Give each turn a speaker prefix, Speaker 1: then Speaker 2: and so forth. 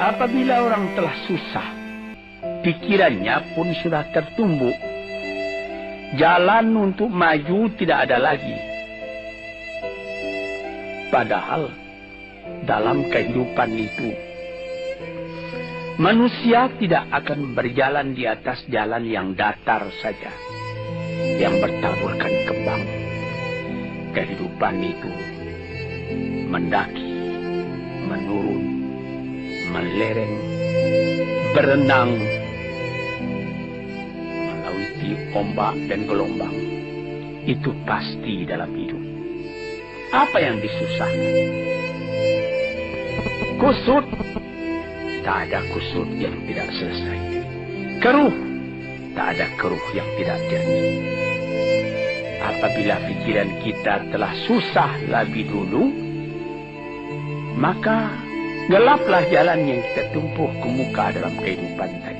Speaker 1: Apabila orang telah susah, pikirannya pun sudah tertumbuk. Jalan untuk maju tidak ada lagi. Padahal dalam kehidupan itu, manusia tidak akan berjalan di atas jalan yang datar saja, yang bertaburkan kembang. Kehidupan itu mendaki, menurun, melereng, berenang, melewati ombak dan gelombang. Itu pasti dalam hidup. Apa yang disusahkan? Kusut, tak ada kusut yang tidak selesai. Keruh, tak ada keruh yang tidak jernih. Apabila pikiran kita telah susah lebih dulu, maka gelaplah jalan yang kita tempuh ke muka dalam kehidupan tadi.